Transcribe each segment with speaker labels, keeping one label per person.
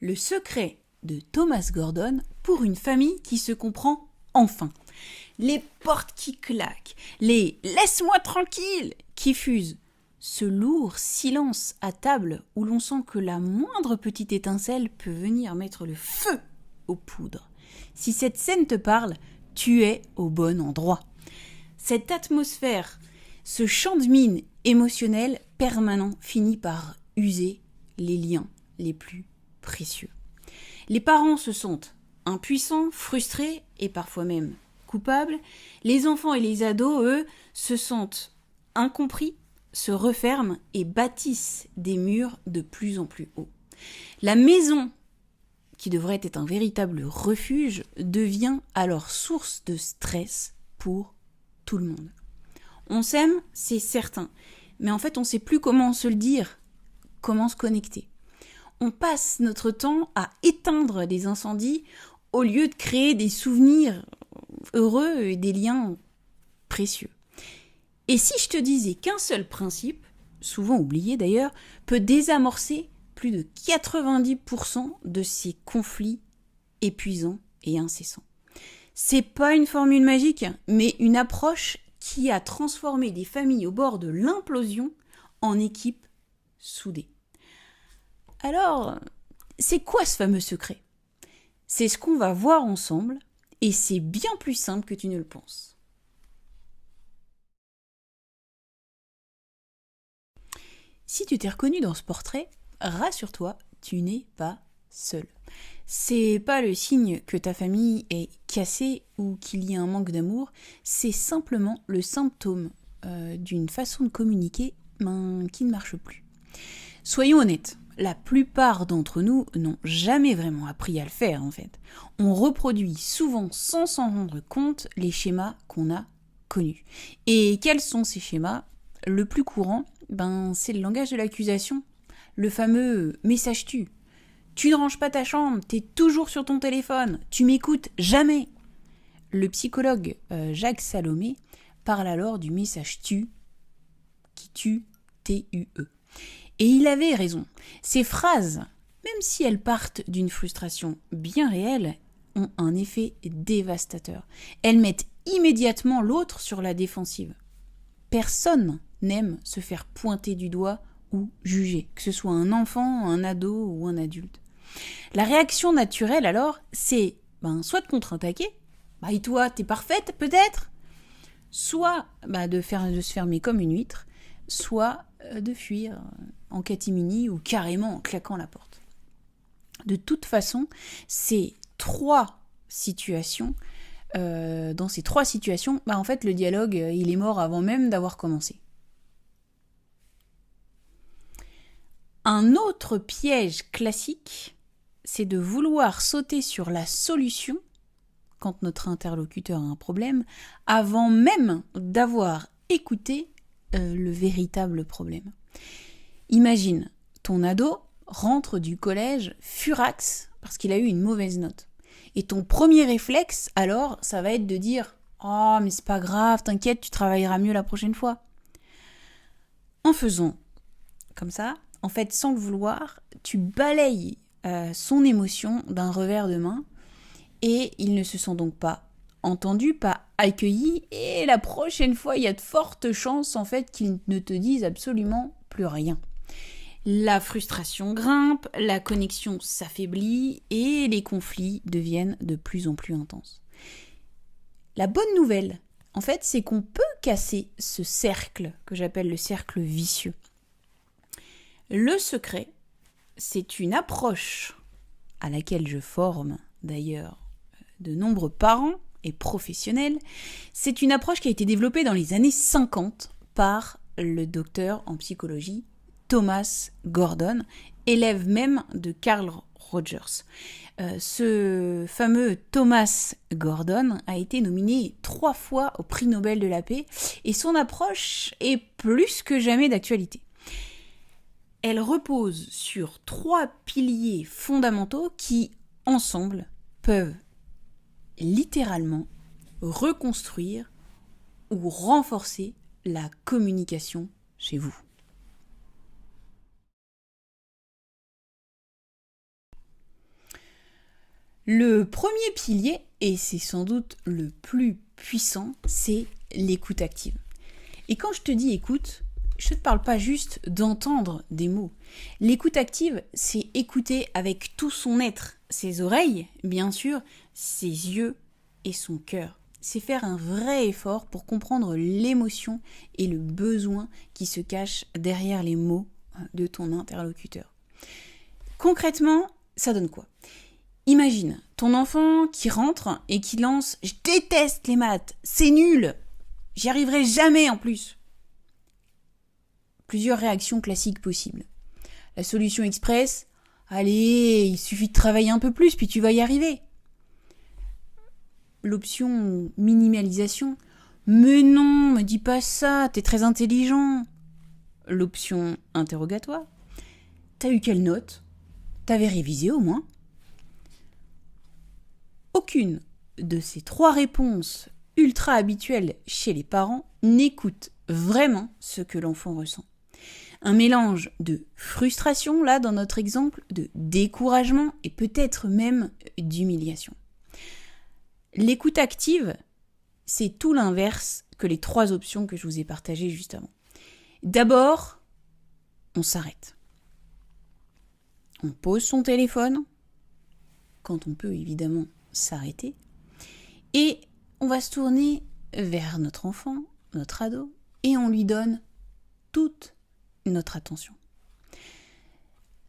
Speaker 1: Le secret de Thomas Gordon pour une famille qui se comprend enfin. Les portes qui claquent, les « laisse-moi tranquille » qui fusent. Ce lourd silence à table où l'on sent que la moindre petite étincelle peut venir mettre le feu aux poudres. Si cette scène te parle, tu es au bon endroit. Cette atmosphère, ce champ de mine émotionnel permanent finit par user les liens les plus précieux. Les parents se sentent impuissants, frustrés et parfois même coupables. Les enfants et les ados, eux, se sentent incompris, se referment et bâtissent des murs de plus en plus hauts. La maison, qui devrait être un véritable refuge, devient alors source de stress pour tout le monde. On s'aime, c'est certain, mais en fait on ne sait plus comment se le dire, comment se connecter. On passe notre temps à éteindre des incendies au lieu de créer des souvenirs heureux et des liens précieux. Et si je te disais qu'un seul principe, souvent oublié d'ailleurs, peut désamorcer plus de 90% de ces conflits épuisants et incessants. C'est pas une formule magique, mais une approche qui a transformé des familles au bord de l'implosion en équipes soudées. Alors, c'est quoi ce fameux secret ? C'est ce qu'on va voir ensemble, et c'est bien plus simple que tu ne le penses. Si tu t'es reconnu dans ce portrait, rassure-toi, tu n'es pas seul. C'est pas le signe que ta famille est cassée ou qu'il y a un manque d'amour, c'est simplement le symptôme d'une façon de communiquer qui ne marche plus. Soyons honnêtes, la plupart d'entre nous n'ont jamais vraiment appris à le faire en fait. On reproduit souvent sans s'en rendre compte les schémas qu'on a connus. Et quels sont ces schémas ? Le plus courant, c'est le langage de l'accusation, le fameux « message tue ». Tu ne ranges pas ta chambre, t'es toujours sur ton téléphone, tu m'écoutes jamais. Le psychologue Jacques Salomé parle alors du message tue qui tue, T-U-E. Et il avait raison. Ces phrases, même si elles partent d'une frustration bien réelle, ont un effet dévastateur. Elles mettent immédiatement l'autre sur la défensive. Personne n'aime se faire pointer du doigt ou juger, que ce soit un enfant, un ado ou un adulte. La réaction naturelle alors, c'est soit de contre-attaquer, et toi t'es parfaite peut-être, soit de se fermer comme une huître, soit de fuir en catimini ou carrément en claquant la porte. De toute façon, dans ces trois situations, en fait le dialogue il est mort avant même d'avoir commencé. Un autre piège classique, c'est de vouloir sauter sur la solution quand notre interlocuteur a un problème, avant même d'avoir écouté le véritable problème. Imagine, ton ado rentre du collège furax parce qu'il a eu une mauvaise note. Et ton premier réflexe, alors, ça va être de dire « Oh, mais c'est pas grave, t'inquiète, tu travailleras mieux la prochaine fois. » En faisant comme ça, en fait, sans le vouloir, tu balayes son émotion d'un revers de main et il ne se sent donc pas entendu, pas accueilli, et la prochaine fois, il y a de fortes chances en fait qu'il ne te dise absolument plus rien. La frustration grimpe, la connexion s'affaiblit et les conflits deviennent de plus en plus intenses. La bonne nouvelle, en fait, c'est qu'on peut casser ce cercle que j'appelle le cercle vicieux. Le secret, c'est une approche à laquelle je forme d'ailleurs de nombreux parents et professionnels. C'est une approche qui a été développée dans les années 50 par le docteur en psychologie Thomas Gordon, élève même de Carl Rogers. Ce fameux Thomas Gordon a été nominé 3 fois au prix Nobel de la paix et son approche est plus que jamais d'actualité. Elle repose sur 3 piliers fondamentaux qui, ensemble, peuvent littéralement reconstruire ou renforcer la communication chez vous. Le premier pilier, et c'est sans doute le plus puissant, c'est l'écoute active. Et quand je te dis écoute, je ne te parle pas juste d'entendre des mots. L'écoute active, c'est écouter avec tout son être, ses oreilles, bien sûr, ses yeux et son cœur. C'est faire un vrai effort pour comprendre l'émotion et le besoin qui se cachent derrière les mots de ton interlocuteur. Concrètement, ça donne quoi ? Imagine ton enfant qui rentre et qui lance « Je déteste les maths, c'est nul, j'y arriverai jamais en plus ». Plusieurs réactions classiques possibles. La solution express, allez, il suffit de travailler un peu plus puis tu vas y arriver. L'option minimalisation, mais non, me dis pas ça, t'es très intelligent. L'option interrogatoire, t'as eu quelle note ? T'avais révisé au moins ? Aucune de ces trois réponses ultra habituelles chez les parents n'écoute vraiment ce que l'enfant ressent. Un mélange de frustration, là dans notre exemple, de découragement et peut-être même d'humiliation. L'écoute active, c'est tout l'inverse que les trois options que je vous ai partagées juste avant. D'abord, on s'arrête. On pose son téléphone, quand on peut évidemment s'arrêter, et on va se tourner vers notre enfant, notre ado, et on lui donne toute notre attention.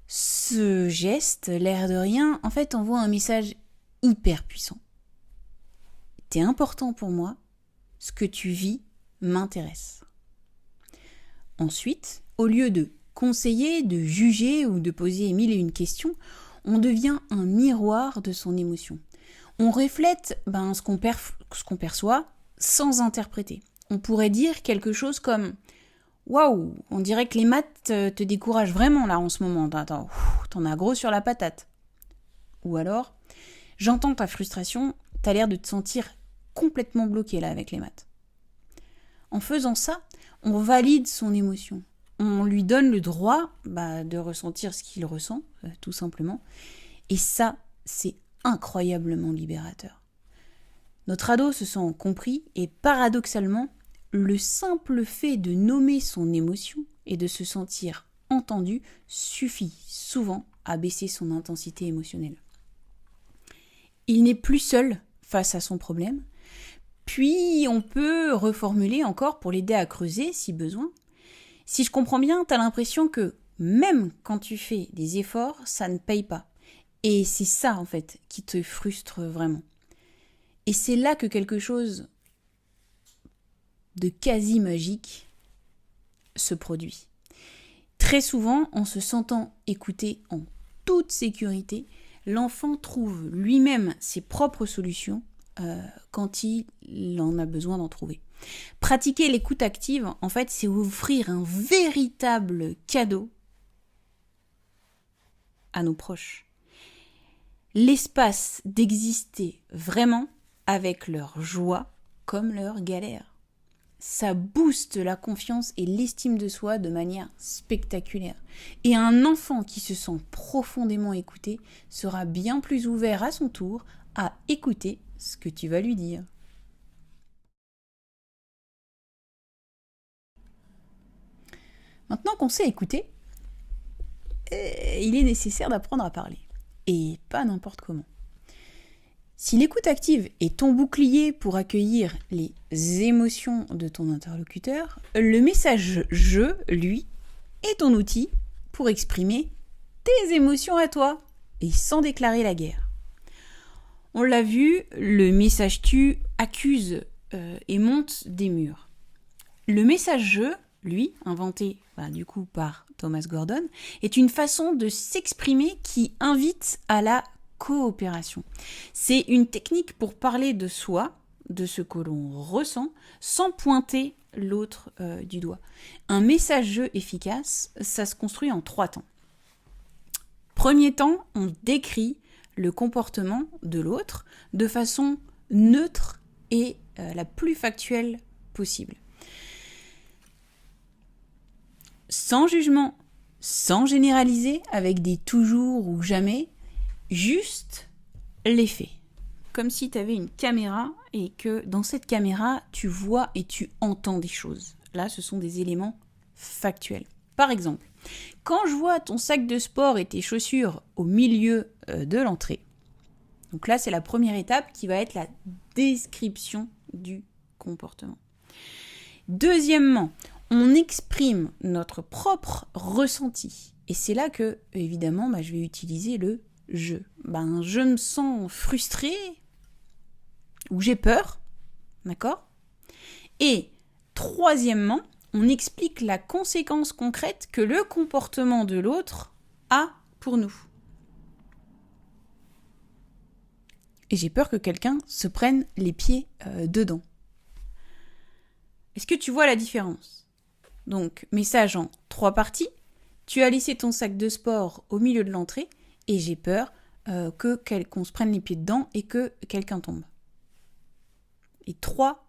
Speaker 1: Ce geste, l'air de rien, en fait envoie un message hyper puissant. T'es important pour moi, ce que tu vis m'intéresse. Ensuite, au lieu de conseiller, de juger ou de poser mille et une questions, on devient un miroir de son émotion. On reflète ce qu'on perçoit sans interpréter. On pourrait dire quelque chose comme « Waouh, on dirait que les maths te découragent vraiment là en ce moment, t'en as gros sur la patate. » Ou alors « J'entends ta frustration, t'as l'air de te sentir complètement bloqué là avec les maths. » En faisant ça, on valide son émotion. On lui donne le droit de ressentir ce qu'il ressent, tout simplement. Et ça, c'est incroyablement libérateur. Notre ado se sent compris et paradoxalement, le simple fait de nommer son émotion et de se sentir entendu suffit souvent à baisser son intensité émotionnelle. Il n'est plus seul face à son problème, puis on peut reformuler encore pour l'aider à creuser si besoin. Si je comprends bien, tu as l'impression que même quand tu fais des efforts, ça ne paye pas. Et c'est ça, en fait, qui te frustre vraiment. Et c'est là que quelque chose de quasi magique se produit. Très souvent, en se sentant écouté en toute sécurité, l'enfant trouve lui-même ses propres solutions quand il en a besoin d'en trouver. Pratiquer l'écoute active, en fait, c'est offrir un véritable cadeau à nos proches. L'espace d'exister vraiment avec leur joie comme leur galère. Ça booste la confiance et l'estime de soi de manière spectaculaire. Et un enfant qui se sent profondément écouté sera bien plus ouvert à son tour à écouter ce que tu vas lui dire. Maintenant qu'on sait écouter, il est nécessaire d'apprendre à parler. Et pas n'importe comment. Si l'écoute active est ton bouclier pour accueillir les émotions de ton interlocuteur, le message « je », lui, est ton outil pour exprimer tes émotions à toi et sans déclarer la guerre. On l'a vu, le message « tu » accuse et monte des murs. Le message « je », lui, inventé par Thomas Gordon, est une façon de s'exprimer qui invite à la coopération. C'est une technique pour parler de soi, de ce que l'on ressent, sans pointer l'autre du doigt. Un message-jeu efficace, ça se construit en 3 temps. Premier temps, on décrit le comportement de l'autre de façon neutre et la plus factuelle possible. Sans jugement, sans généraliser, avec des toujours ou jamais, juste l'effet. Comme si tu avais une caméra et que dans cette caméra, tu vois et tu entends des choses. Là, ce sont des éléments factuels. Par exemple, quand je vois ton sac de sport et tes chaussures au milieu de l'entrée, donc là, c'est la première étape qui va être la description du comportement. Deuxièmement, on exprime notre propre ressenti. Et c'est là que, évidemment, je vais utiliser le « je ». Je me sens frustrée ou j'ai peur, d'accord ? Et troisièmement, on explique la conséquence concrète que le comportement de l'autre a pour nous. Et j'ai peur que quelqu'un se prenne les pieds dedans. Est-ce que tu vois la différence ? Donc, message en 3 parties. Tu as laissé ton sac de sport au milieu de l'entrée et j'ai peur qu'on se prenne les pieds dedans et que quelqu'un tombe. Et 3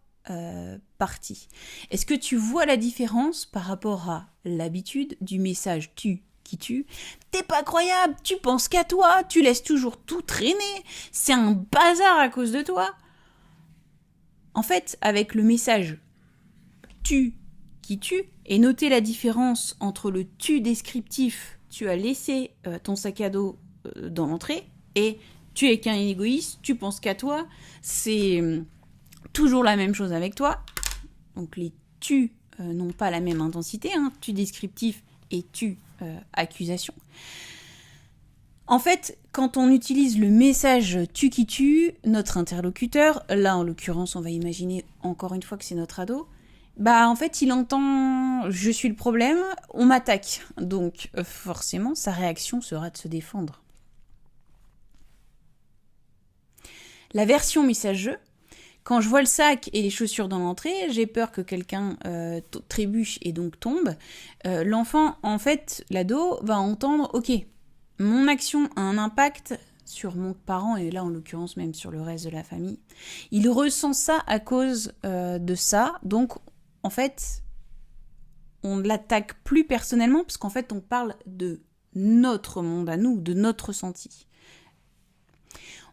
Speaker 1: parties. Est-ce que tu vois la différence par rapport à l'habitude du message « tu » qui tue ? T'es pas croyable, tu penses qu'à toi, tu laisses toujours tout traîner, c'est un bazar à cause de toi. En fait, avec le message « tu » qui tue, et notez la différence entre le « tu » descriptif, tu as laissé ton sac à dos dans l'entrée, et tu es qu'un égoïste, tu penses qu'à toi, c'est toujours la même chose avec toi. Donc les « tu » n'ont pas la même intensité, tu descriptif et tu accusation. En fait, quand on utilise le message « tu » qui tue, notre interlocuteur, là en l'occurrence on va imaginer encore une fois que c'est notre ado, en fait il entend « je suis le problème, on m'attaque ». Donc forcément sa réaction sera de se défendre. La version message-jeu, quand je vois le sac et les chaussures dans l'entrée, j'ai peur que quelqu'un trébuche et donc tombe. L'enfant, en fait, l'ado, va entendre « ok, mon action a un impact sur mon parent, et là en l'occurrence même sur le reste de la famille. Il ressent ça à cause de ça, donc en fait, on ne l'attaque plus personnellement, parce qu'en fait on parle de notre monde à nous, de notre ressenti.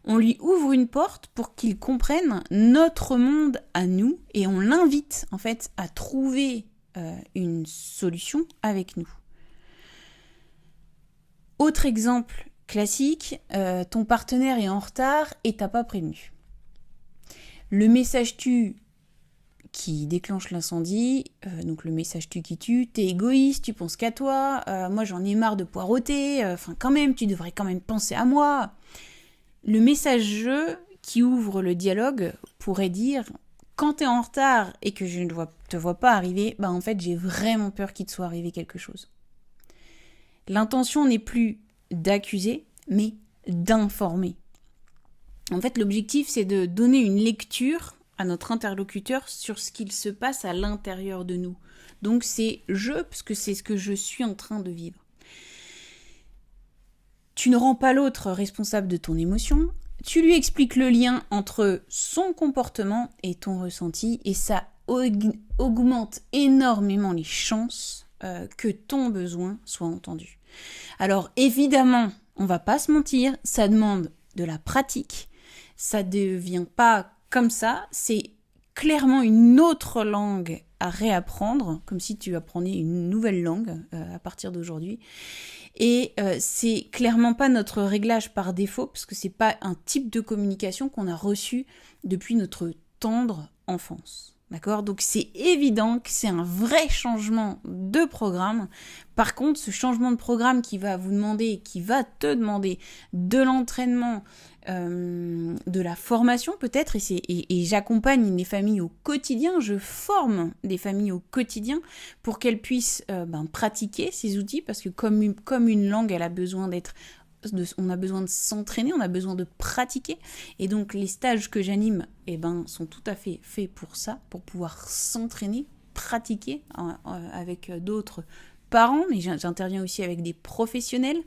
Speaker 1: On lui ouvre une porte pour qu'il comprenne notre monde à nous et on l'invite en fait à trouver une solution avec nous. Autre exemple classique, ton partenaire est en retard et t'as pas prévenu. Le message tu qui déclenche l'incendie, donc le message tu qui tue, t'es égoïste, tu penses qu'à toi, moi j'en ai marre de poireauter, quand même, tu devrais quand même penser à moi. Le message je qui ouvre le dialogue pourrait dire « quand t'es en retard et que je ne te vois pas arriver, en fait j'ai vraiment peur qu'il te soit arrivé quelque chose ». L'intention n'est plus d'accuser, mais d'informer. En fait, l'objectif, c'est de donner une lecture à notre interlocuteur sur ce qu'il se passe à l'intérieur de nous. Donc c'est « je » parce que c'est ce que je suis en train de vivre. Tu ne rends pas l'autre responsable de ton émotion, tu lui expliques le lien entre son comportement et ton ressenti, et ça augmente énormément les chances que ton besoin soit entendu. Alors évidemment, on va pas se mentir, ça demande de la pratique, ça devient pas comme ça, c'est clairement une autre langue à réapprendre, comme si tu apprenais une nouvelle langue à partir d'aujourd'hui. Et c'est clairement pas notre réglage par défaut, parce que c'est pas un type de communication qu'on a reçu depuis notre tendre enfance. D'accord ? Donc c'est évident que c'est un vrai changement de programme. Par contre, ce changement de programme qui va te demander de l'entraînement, de la formation peut-être, et j'accompagne les familles au quotidien, je forme des familles au quotidien pour qu'elles puissent pratiquer ces outils, parce que comme une langue, elle a besoin on a besoin de s'entraîner, on a besoin de pratiquer, et donc les stages que j'anime sont tout à fait faits pour ça, pour pouvoir s'entraîner, pratiquer avec d'autres parents, mais j'interviens aussi avec des professionnels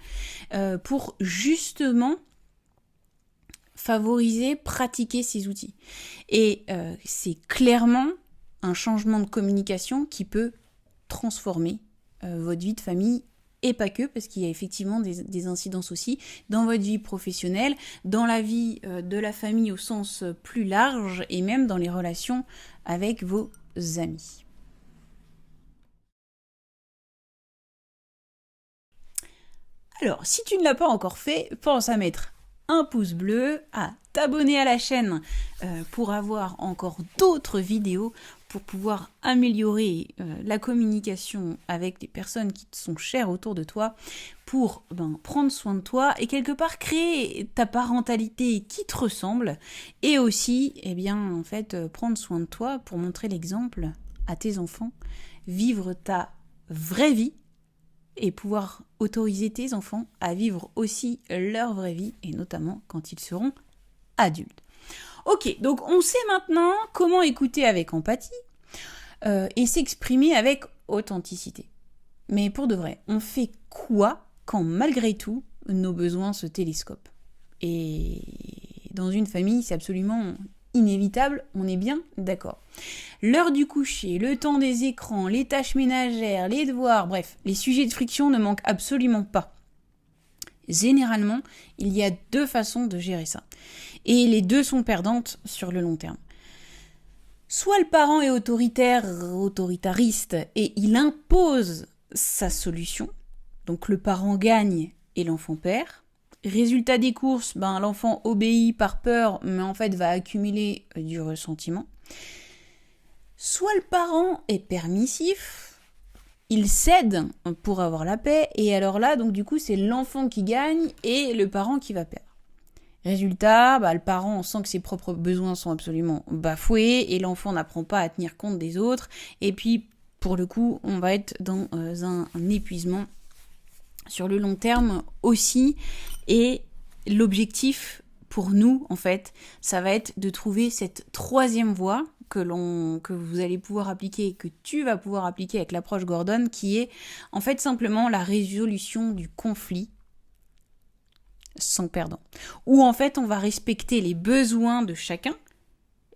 Speaker 1: pour justement favoriser, pratiquer ces outils. Et c'est clairement un changement de communication qui peut transformer votre vie de famille et pas que, parce qu'il y a effectivement des incidences aussi dans votre vie professionnelle, dans la vie de la famille au sens plus large, et même dans les relations avec vos amis. Alors, si tu ne l'as pas encore fait, pense à mettre un pouce bleu, à t'abonner à la chaîne pour avoir encore d'autres vidéos, pour pouvoir améliorer la communication avec des personnes qui te sont chères autour de toi, pour prendre soin de toi et quelque part créer ta parentalité qui te ressemble, et aussi prendre soin de toi pour montrer l'exemple à tes enfants, vivre ta vraie vie, et pouvoir autoriser tes enfants à vivre aussi leur vraie vie, et notamment quand ils seront adultes. Ok, donc on sait maintenant comment écouter avec empathie et s'exprimer avec authenticité. Mais pour de vrai, on fait quoi quand malgré tout, nos besoins se télescopent ? Et dans une famille, c'est absolument inévitable, on est bien d'accord. L'heure du coucher, le temps des écrans, les tâches ménagères, les devoirs, bref, les sujets de friction ne manquent absolument pas. Généralement, il y a 2 façons de gérer ça. Et les 2 sont perdantes sur le long terme. Soit le parent est autoritariste et il impose sa solution, donc le parent gagne et l'enfant perd. Résultat des courses, l'enfant obéit par peur, mais en fait va accumuler du ressentiment. Soit le parent est permissif, il cède pour avoir la paix, et alors là, donc du coup, c'est l'enfant qui gagne et le parent qui va perdre. Résultat, le parent sent que ses propres besoins sont absolument bafoués et l'enfant n'apprend pas à tenir compte des autres. Et puis, pour le coup, on va être dans un épuisement sur le long terme aussi. Et l'objectif pour nous, en fait, ça va être de trouver cette 3e voie que vous allez pouvoir appliquer, que tu vas pouvoir appliquer avec l'approche Gordon, qui est en fait simplement la résolution du conflit sans perdant. Où en fait on va respecter les besoins de chacun,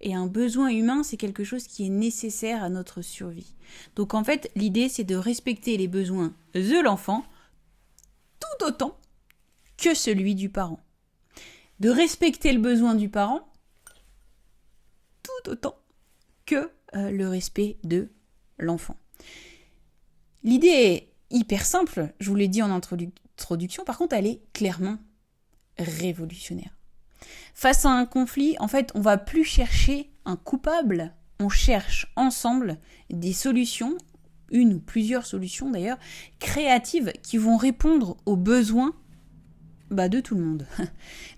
Speaker 1: et un besoin humain c'est quelque chose qui est nécessaire à notre survie. Donc en fait l'idée c'est de respecter les besoins de l'enfant tout autant que celui du parent. De respecter le besoin du parent tout autant que le respect de l'enfant. L'idée est hyper simple, je vous l'ai dit en introduction, par contre elle est clairement révolutionnaire. Face à un conflit, en fait, on va plus chercher un coupable, on cherche ensemble des solutions, une ou plusieurs solutions d'ailleurs, créatives qui vont répondre aux besoins de tout le monde.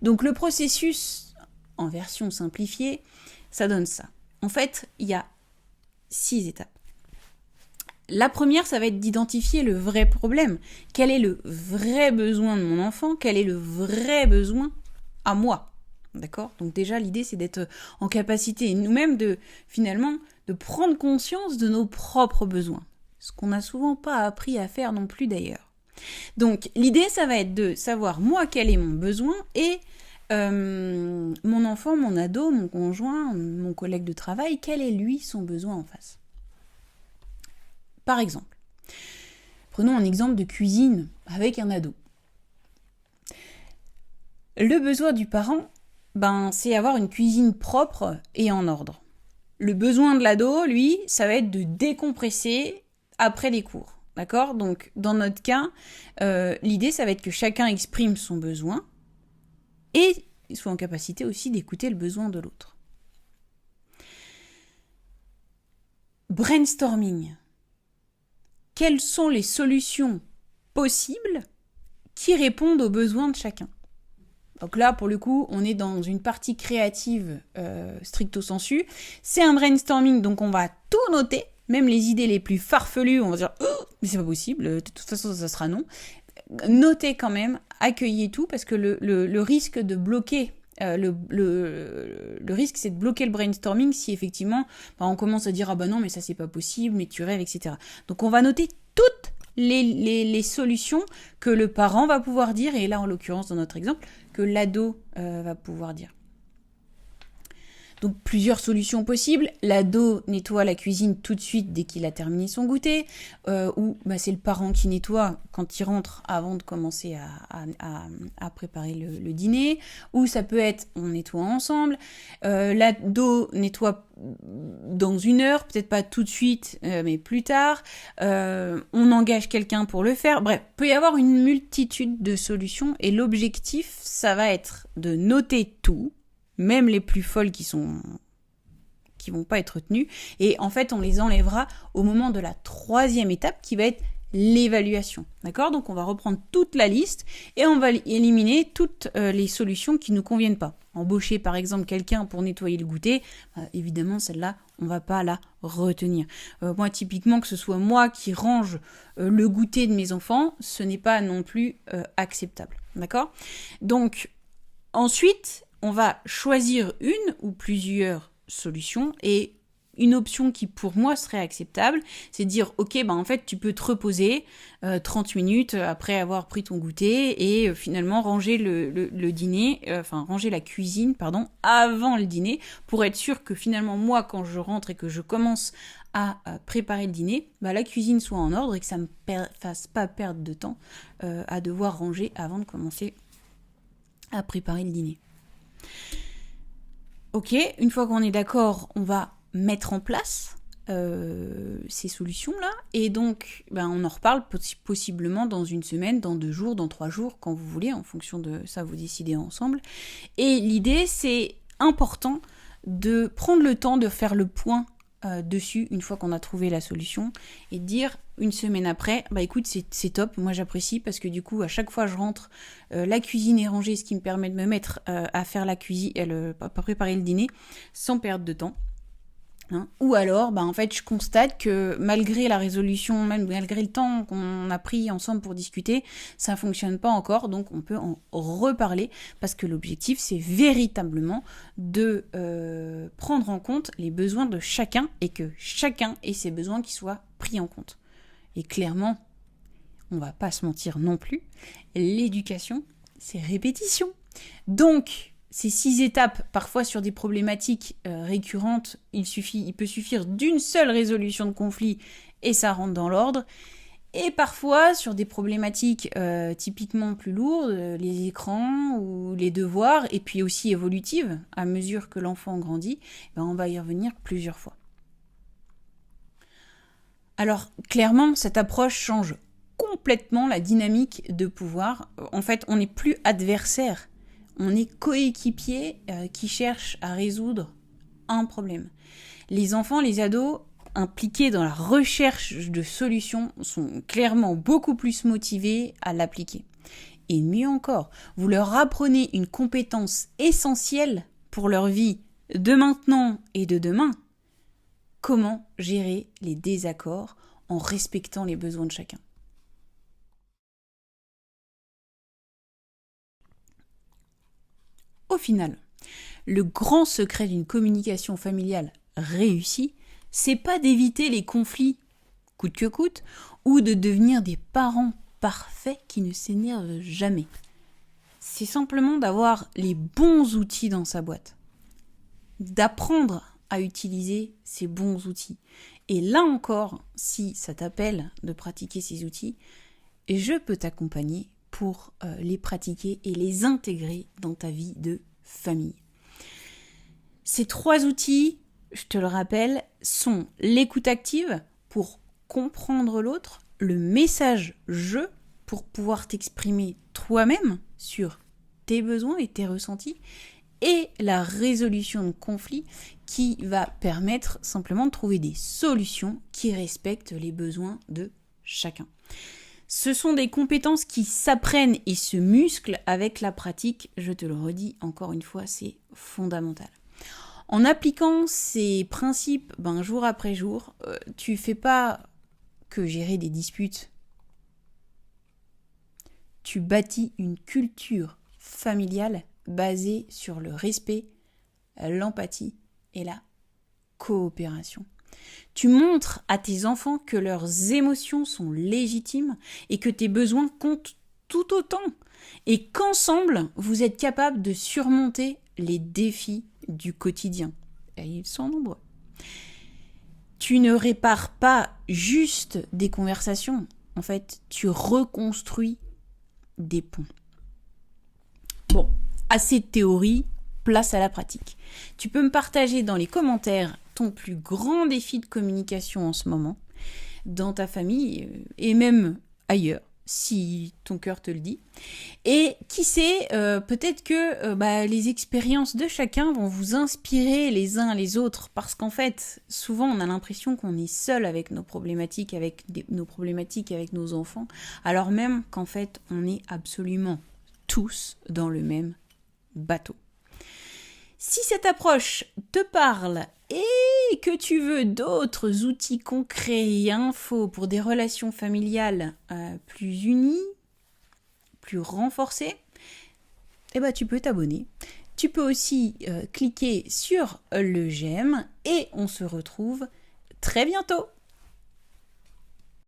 Speaker 1: Donc le processus, en version simplifiée, ça donne ça. En fait, il y a 6 étapes. La première, ça va être d'identifier le vrai problème. Quel est le vrai besoin de mon enfant ? Quel est le vrai besoin à moi ? D'accord ? Donc déjà, l'idée, c'est d'être en capacité, nous-mêmes, de prendre conscience de nos propres besoins. Ce qu'on n'a souvent pas appris à faire non plus d'ailleurs. Donc l'idée, ça va être de savoir, moi, quel est mon besoin et mon enfant, mon ado, mon conjoint, mon collègue de travail, quel est lui son besoin en face ? Par exemple, prenons un exemple de cuisine avec un ado. Le besoin du parent, c'est avoir une cuisine propre et en ordre. Le besoin de l'ado, lui, ça va être de décompresser après les cours. D'accord ? Donc, dans notre cas, l'idée, ça va être que chacun exprime son besoin et soit en capacité aussi d'écouter le besoin de l'autre. Brainstorming. Quelles sont les solutions possibles qui répondent aux besoins de chacun ? Donc là, pour le coup, on est dans une partie créative stricto sensu. C'est un brainstorming, donc on va tout noter, même les idées les plus farfelues, on va dire oh, mais c'est pas possible, de toute façon ça sera non. Notez quand même, accueillez tout, parce que le risque de bloquer, le risque c'est de bloquer le brainstorming si effectivement on commence à dire ah non mais ça c'est pas possible, mais tu rêves, etc. Donc on va noter toutes les solutions que le parent va pouvoir dire, et là en l'occurrence dans notre exemple, que l'ado va pouvoir dire. Donc plusieurs solutions possibles. L'ado nettoie la cuisine tout de suite dès qu'il a terminé son goûter, ou c'est le parent qui nettoie quand il rentre avant de commencer à préparer le dîner, ou ça peut être on nettoie ensemble. L'ado nettoie dans 1 heure, peut-être pas tout de suite, mais plus tard. On engage quelqu'un pour le faire. Bref, il peut y avoir une multitude de solutions et l'objectif, ça va être de noter tout, même les plus folles qui vont pas être retenues. Et en fait, on les enlèvera au moment de la 3e étape qui va être l'évaluation. D'accord ? Donc, on va reprendre toute la liste et on va éliminer toutes les solutions qui ne nous conviennent pas. Embaucher, par exemple, quelqu'un pour nettoyer le goûter, évidemment, celle-là, on va pas la retenir. Moi, typiquement, que ce soit moi qui range le goûter de mes enfants, ce n'est pas non plus acceptable. D'accord ? Donc, ensuite, on va choisir une ou plusieurs solutions et une option qui pour moi serait acceptable, c'est de dire ok, en fait tu peux te reposer 30 minutes après avoir pris ton goûter et finalement ranger le dîner, ranger la cuisine avant le dîner pour être sûr que finalement moi quand je rentre et que je commence à préparer le dîner, la cuisine soit en ordre et que ça me fasse pas perdre de temps à devoir ranger avant de commencer à préparer le dîner. Ok, une fois qu'on est d'accord, on va mettre en place ces solutions-là. Et donc, on en reparle possiblement dans 1 semaine, dans 2 jours, dans 3 jours, quand vous voulez, en fonction de ça, vous décidez ensemble. Et l'idée, c'est important de prendre le temps de faire le point dessus une fois qu'on a trouvé la solution et de dire 1 semaine après, écoute, c'est top, moi j'apprécie parce que du coup à chaque fois je rentre, la cuisine est rangée, ce qui me permet de me mettre à faire la cuisine, à préparer le dîner sans perdre de temps. Ou alors, en fait, je constate que malgré la résolution, même malgré le temps qu'on a pris ensemble pour discuter, ça fonctionne pas encore, donc on peut en reparler, parce que l'objectif, c'est véritablement de prendre en compte les besoins de chacun, et que chacun ait ses besoins qui soient pris en compte. Et clairement, on va pas se mentir non plus, l'éducation, c'est répétition. Donc, ces 6 étapes, parfois sur des problématiques récurrentes, il peut suffire d'une seule résolution de conflit et ça rentre dans l'ordre. Et parfois, sur des problématiques typiquement plus lourdes, les écrans ou les devoirs, et puis aussi évolutives, à mesure que l'enfant grandit, on va y revenir plusieurs fois. Alors, clairement, cette approche change complètement la dynamique de pouvoir. En fait, on n'est plus adversaire. On est coéquipiers qui cherchent à résoudre un problème. Les enfants, les ados impliqués dans la recherche de solutions sont clairement beaucoup plus motivés à l'appliquer. Et mieux encore, vous leur apprenez une compétence essentielle pour leur vie de maintenant et de demain. Comment gérer les désaccords en respectant les besoins de chacun. Au final, le grand secret d'une communication familiale réussie, c'est pas d'éviter les conflits coûte que coûte ou de devenir des parents parfaits qui ne s'énervent jamais. C'est simplement d'avoir les bons outils dans sa boîte, d'apprendre à utiliser ces bons outils. Et là encore, si ça t'appelle de pratiquer ces outils, je peux t'accompagner pour les pratiquer et les intégrer dans ta vie de famille. Ces 3 outils, je te le rappelle, sont l'écoute active pour comprendre l'autre, le message « je » pour pouvoir t'exprimer toi-même sur tes besoins et tes ressentis, et la résolution de conflits qui va permettre simplement de trouver des solutions qui respectent les besoins de chacun. Ce sont des compétences qui s'apprennent et se musclent avec la pratique. Je te le redis encore une fois, c'est fondamental. En appliquant ces principes jour après jour, tu fais pas que gérer des disputes. Tu bâtis une culture familiale basée sur le respect, l'empathie et la coopération. Tu montres à tes enfants que leurs émotions sont légitimes et que tes besoins comptent tout autant et qu'ensemble, vous êtes capables de surmonter les défis du quotidien. et ils sont nombreux. Tu ne répares pas juste des conversations. En fait, tu reconstruis des ponts. Bon, assez de théorie, place à la pratique. Tu peux me partager dans les commentaires ton plus grand défi de communication en ce moment, dans ta famille et même ailleurs, si ton cœur te le dit. Et qui sait, peut-être que les expériences de chacun vont vous inspirer les uns les autres, parce qu'en fait, souvent on a l'impression qu'on est seul avec nos problématiques, avec nos enfants, alors même qu'en fait on est absolument tous dans le même bateau. Si cette approche te parle et que tu veux d'autres outils concrets et infos pour des relations familiales plus unies, plus renforcées, tu peux t'abonner. Tu peux aussi cliquer sur le j'aime et on se retrouve très bientôt.